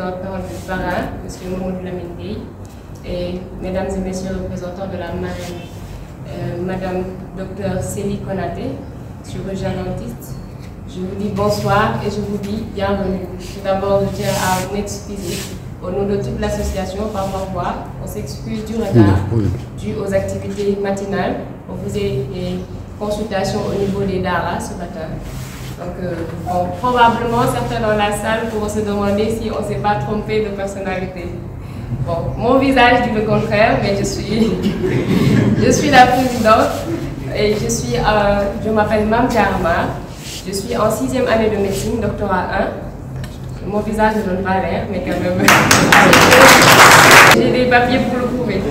porte-parole du parrain, M. Mamadou Lamine Gueye, et mesdames et messieurs les représentants de la marraine, Madame Dr Célie Konaté, chirurgien dentiste. Je vous dis bonsoir et je vous dis bienvenue. Tout d'abord, je tiens à m'excuser au nom de toute l'association par ma voix. On s'excuse du retard dû aux activités matinales. On faisait des consultations au niveau des DARA ce matin. Donc, bon, probablement, certains dans la salle pourront se demander si on ne s'est pas trompé de personnalité. Bon, mon visage dit le contraire, mais je suis la présidente et je m'appelle Mam Diarma. Je suis en 6e année de médecine, doctorat 1. Mon visage ne donne pas l'air, mais quand même, j'ai des papiers pour le prouver.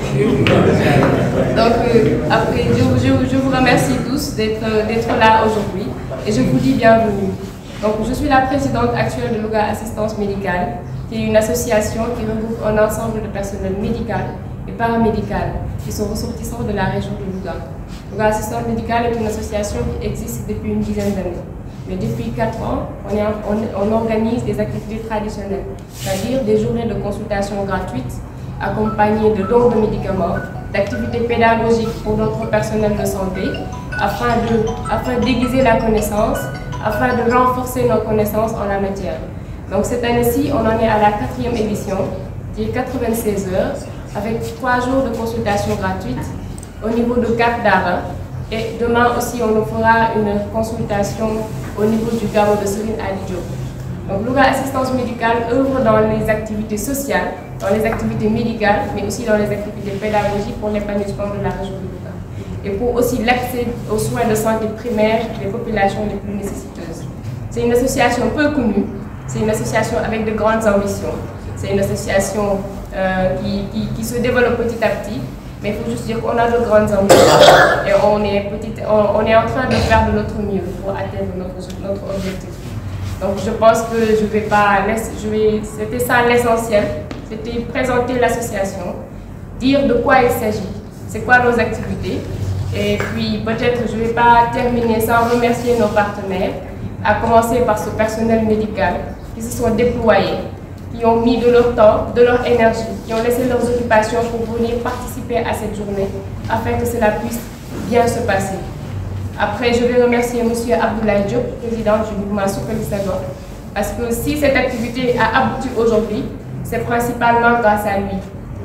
Donc, après, je vous remercie tous d'être là aujourd'hui et je vous dis bienvenue. Donc, je suis la présidente actuelle de Louga Assistance Médicale, qui est une association qui regroupe un ensemble de personnel médical et paramédical qui sont ressortissants de la région de Louga. Louga Assistance Médicale est une association qui existe depuis une dizaine d'années. Mais depuis 4 ans, on organise des activités traditionnelles, c'est-à-dire des journées de consultation gratuites, accompagnées de dons de médicaments, d'activités pédagogiques pour notre personnel de santé, afin d'aiguiser la connaissance, afin de renforcer nos connaissances en la matière. Donc cette année-ci, on en est à la 4e édition, qui est 96 heures, avec 3 jours de consultation gratuite au niveau de Cap d'Ara. Et demain aussi, on nous fera une consultation au niveau du garrot de Serine Ali Diop. Donc, Louga Assistance Médicale œuvre dans les activités sociales, dans les activités médicales, mais aussi dans les activités pédagogiques pour l'épanouissement de la région de Louga. Et pour aussi l'accès aux soins de santé primaires des populations les plus nécessiteuses. C'est une association peu connue, c'est une association avec de grandes ambitions. C'est une association qui se développe petit à petit. Mais il faut juste dire qu'on a de grandes ambitions et on est en train de faire de notre mieux pour atteindre notre objectif. Donc je pense que c'était ça l'essentiel, c'était présenter l'association, dire de quoi il s'agit, c'est quoi nos activités. Et puis peut-être je ne vais pas terminer sans remercier nos partenaires, à commencer par ce personnel médical qui se sont déployés, qui ont mis de leur temps, de leur énergie, qui ont laissé leurs occupations pour venir participer à cette journée afin que cela puisse bien se passer. Après, je vais remercier M. Abdoulaye Diop, président du mouvement Soukeli Senghor, parce que si cette activité a abouti aujourd'hui, c'est principalement grâce à lui.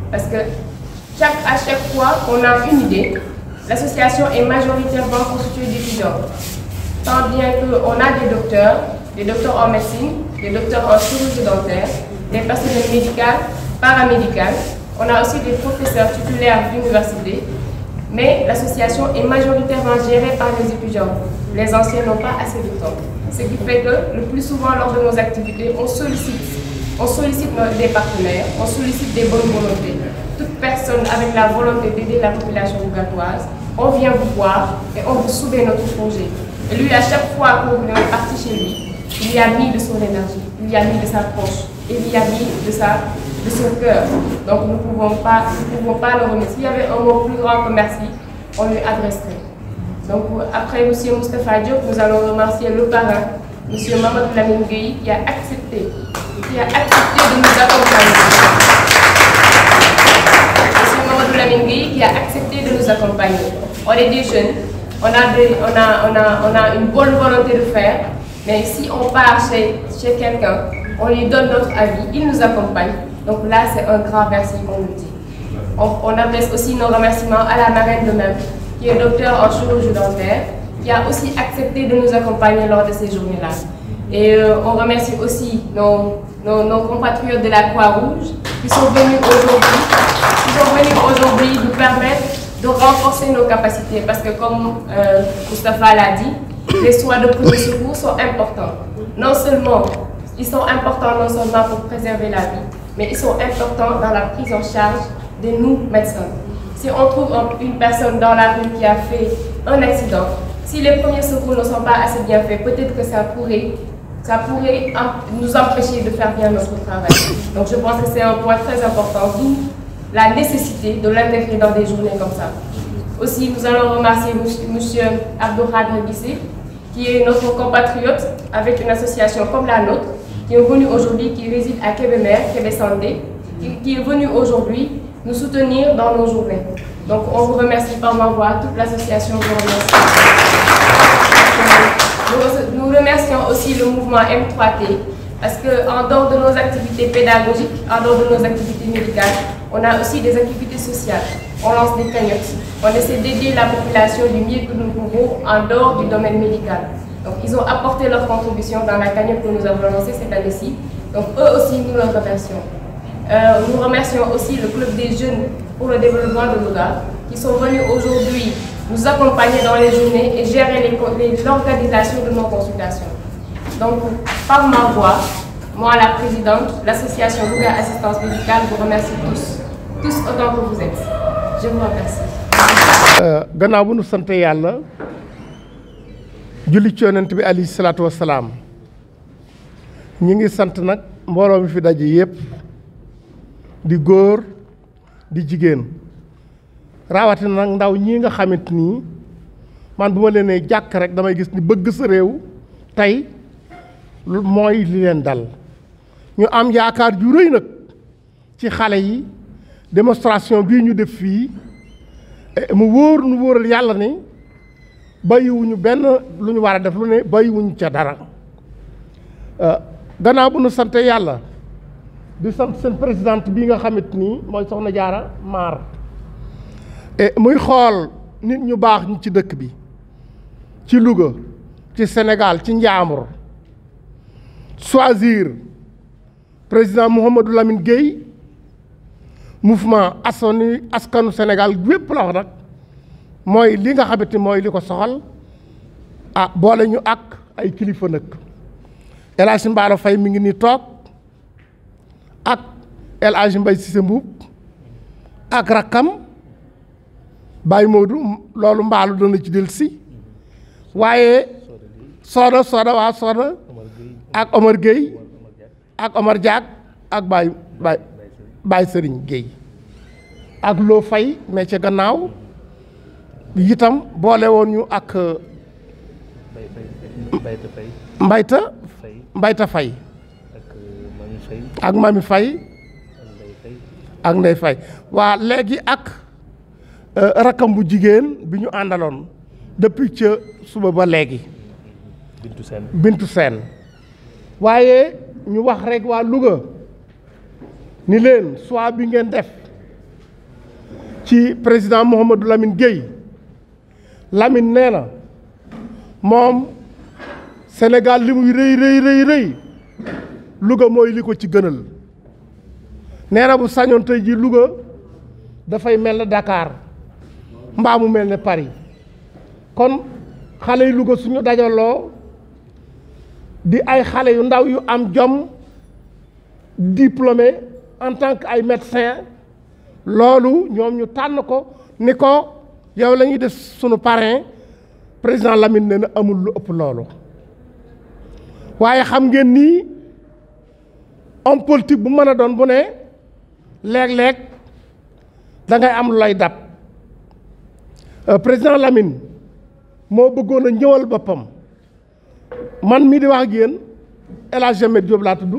Parce que à chaque fois qu'on a une idée, l'association est majoritairement constituée d'étudiants. Tant bien qu'on a des docteurs en médecine, des docteurs en chirurgie dentaire, des personnels médicaux, paramédicaux. On a aussi des professeurs titulaires d'université, mais l'association est majoritairement gérée par les étudiants. Les anciens n'ont pas assez de temps. Ce qui fait que le plus souvent lors de nos activités, on sollicite des partenaires, on sollicite des bonnes volontés. Toute personne avec la volonté d'aider la population lougatoise, on vient vous voir et on vous soumet notre projet. Et lui, à chaque fois qu'on est parti chez lui, il y a mis de son énergie, il y a mis de sa poche, il y a mis de son cœur. Donc nous ne pouvons pas le remercier. S'il y avait un mot plus grand que merci, on lui adresserait. Donc après M. Moustapha Diop, nous allons remercier le parrain, M. Mamadou Lamine Gueye, qui a accepté de nous accompagner. M. Mamadou Lamine Gueye qui a accepté de nous accompagner. On est des jeunes, on a une bonne volonté de faire. Mais si on part chez quelqu'un, on lui donne notre avis, il nous accompagne. Donc là, c'est un grand merci qu'on nous dit. On adresse aussi nos remerciements à la marraine de même, qui est docteur en chirurgie dentaire, qui a aussi accepté de nous accompagner lors de ces journées-là. Et on remercie aussi nos compatriotes de la Croix-Rouge qui sont venus aujourd'hui nous permettre de renforcer nos capacités. Parce que comme Moustapha l'a dit, les soins de premier secours sont importants. Ils sont importants non seulement pour préserver la vie, mais ils sont importants dans la prise en charge de nous, médecins. Si on trouve une personne dans la rue qui a fait un accident, si les premiers secours ne sont pas assez bien faits, peut-être que ça pourrait nous empêcher de faire bien notre travail. Donc je pense que c'est un point très important, d'où la nécessité de l'intégrer dans des journées comme ça. Aussi, nous allons remercier M. Abdourad Bissé, qui est notre compatriote avec une association comme la nôtre, qui est venu aujourd'hui, qui réside à Kébémer, Kébé-Sandé, qui est venu aujourd'hui nous soutenir dans nos journées. Donc on vous remercie par ma voix, toute l'association vous remercie. Nous remercions aussi le mouvement M3T, parce qu'en dehors de nos activités pédagogiques, en dehors de nos activités médicales, on a aussi des activités sociales. On lance des cagnottes, on essaie d'aider la population du mieux que nous pouvons en dehors du domaine médical. Donc ils ont apporté leur contribution dans la cagnotte que nous avons lancée cette année-ci. Donc eux aussi, nous leur remercions. Nous remercions aussi le Club des jeunes pour le développement de Louga, qui sont venus aujourd'hui nous accompagner dans les journées et gérer l'organisation de nos consultations. Donc, par ma voix, moi la présidente, l'association Louga Assistance Médicale vous remercie tous autant que vous êtes. Je vous remercie. gannaaw bu nu sant yàlla julli ci yonent bi alayhi salaatu wassalaam ñi ngi sant nag mbooloo mi fi daje yépp di góor di jigéen rawatina nag ndaw ñii nga xamante nii man bu ma leen nee jàkk rek damay gis ni bëgg sa réew tey mooy li leen dal ñu am yaakaar ju rëy nag ci xale yi démonstration bii ñu def fii mu wóor nu wóoral yàlla ni bàyyiwuñu benn lu ñu war a def lu ne bàyyiwuñu ca dara gannaaw bu nu sante yàlla di sant seen présidente bii nga xamante nii mooy Soxna Jaara Maar muy xool nit ñu baax ñi ci dëkk bi ci Louga ci Sénégal ci Njaambur choisir président Mouhamadou Lamine Gueye mouvement askanu Sénégal wépp la wax nag mooy li nga xamante mooy li ko soxal boole ñu ak ay kilifa nag El Hadj Mbaalo Faye mi ngi nii toog ak El Hadj Mbaye Cissé Mbuub ak rakkam Baye Modou loolu mbaalu dana ci del si waaye Soda waa Soda ak Omar Gueye ak Omar Diak ak Baye Serigne Gueye ak Loo Faye mais ca gannaaw itam boole woon ñu ak Mbayta Faye ak Mami Faye ak Ndey Faye waa léegi ak rakam bu jigéen bi ñu àndaloon depuis ca suba ba léegi Bintu Seen waaye ñu wax rek waa Louga ni leen choix bi ngeen def ci président Mouhamadou Lamine Gueye Lamine nee na moom Sénégal li muy rëy Louga mooy li ko ci gënal nee na bu sañoon tey ji Louga dafay mel ne Dakar mbaa mu mel ne Paris kon xale yu Louga suñu dajaloo di ay xale yu ndaw yu am jom diplômé en tant que ay médecin loolu ñoom ñu tànn ko ni ko yow la ñuy def sunu parrain président Lamine ne na amul lu ëpp loolu waaye xam ngeen nii homme politique bu mën a doon bu ne léeg-léeg da ngay am lu lay dab président Lamine moo bëggoon a ñëwal boppam man mii di wax ak yéen El Hadj Ahmed Diop laa tudd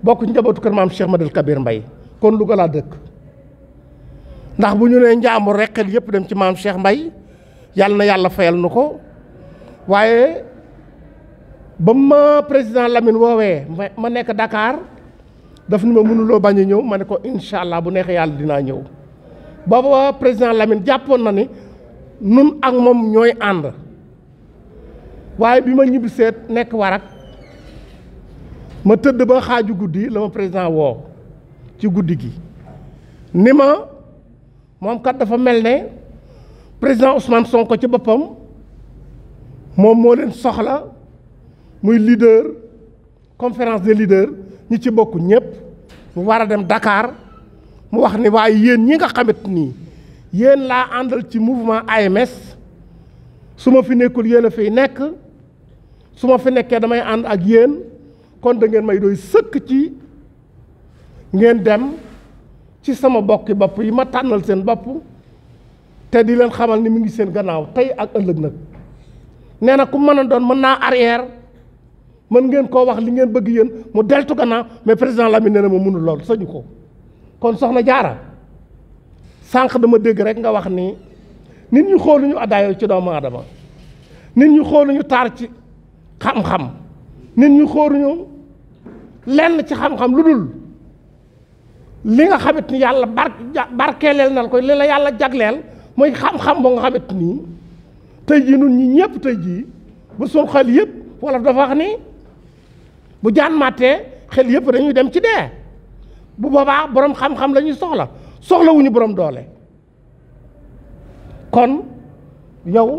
bokk ci njabootu kër maam Cheikh Madel Kabir Mbaye kon Louga laa dëkk ndax bu ñu nee Njaambur rek xel yëpp dem ci maam Cheikh Mbaye yàlla na yàlla fayal nu ko waaye ba ma président Lamine woowee ma nekk Dakar daf ni ma mënuloo bañ a ñëw ma ne ko incha allah bu neexee yàlla dinaa ñëw booba président Lamine jàppoon na ni nun ak moom ñooy ànd waaye bi ma ñibbi seet nekk Warak ma tëdd ba xaaju guddi la ma président woo ci guddi gi ni ma moom kat dafa mel ne président Ousmane Sonko ci boppam moom moo leen soxla muy leader conférence des leaders ñi ci bokk ñëpp mu war a dem Dakar mu wax ni waaye yéen ñi nga xamante nii yéen laa àndal ci mouvement AMS su ma fi nekkul yéen a fiy nekk su ma fi nekkee damay ànd ak yéen kon da ngeen may doy sëkk ci ngeen dem ci sama bokki bopp yi ma tànnal seen bopp te di leen xamal ni mu ngi seen gannaaw tey ak ëllëg nag nee na ku mën a doon mën naa arrière mën ngeen koo wax li ngeen bëgg yéen mu deltu gannaaw mais président Lamine nee na ma mënul lool sañu ko. kon soxna Jaara sànq dama dégg rek nga wax ni nit ñi xooluñu addaayoo ci doomu aadama nit ñi xooluñu taar ci xam-xam nit ñi xooluñu lenn ci xam-xam lu dul li nga xamit ni yàlla barkeeleel na ko li la yàlla jagleel mooy xam-xam boo nga xamit nii tey jii nun ñi ñëpp tey jii bu suñ xel yëpp wala dafa wax ni bu jaan màttee xel yëpp dañuy dem ci dee bu boobaa borom xam-xam la ñuy soxlawuñu borom doole kon yow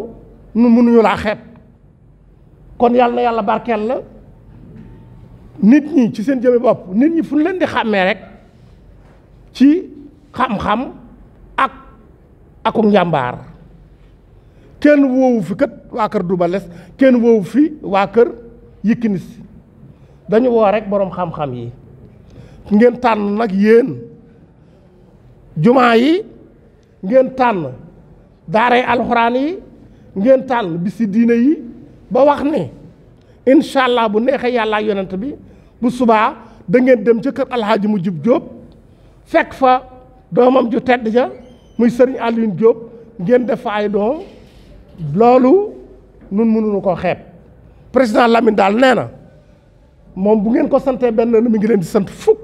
nu mënuñu laa xeeb kon yàlla na yàlla barkeel la nit ñi ci seen jëme bopp nit ñi fu ñu leen di xàmmee rek ci xam-xam ak njàmbaar kenn woowu fi kat waa kër Double Less kenn woowu fi waa kër Yékini dañu woo rek boroom xam-xam yi ngeen tànn nag yéen jumaa yi ngeen tànn daaray alxuraan yi ngeen tànn bisi diine yi ba wax ni incha allah bu neexee yàlla ak yonent bi bu subaa da ngeen dem ca kër alxaaji Mujib Jóob fekk fa doomam ju tedd ja muy sëriñ Alioune Diop ngeen def fa ay doom loolu nun mënuñu ko xeeb président Lamine daal nee na moom bu ngeen ko santee benn mi ngi leen di sant fukk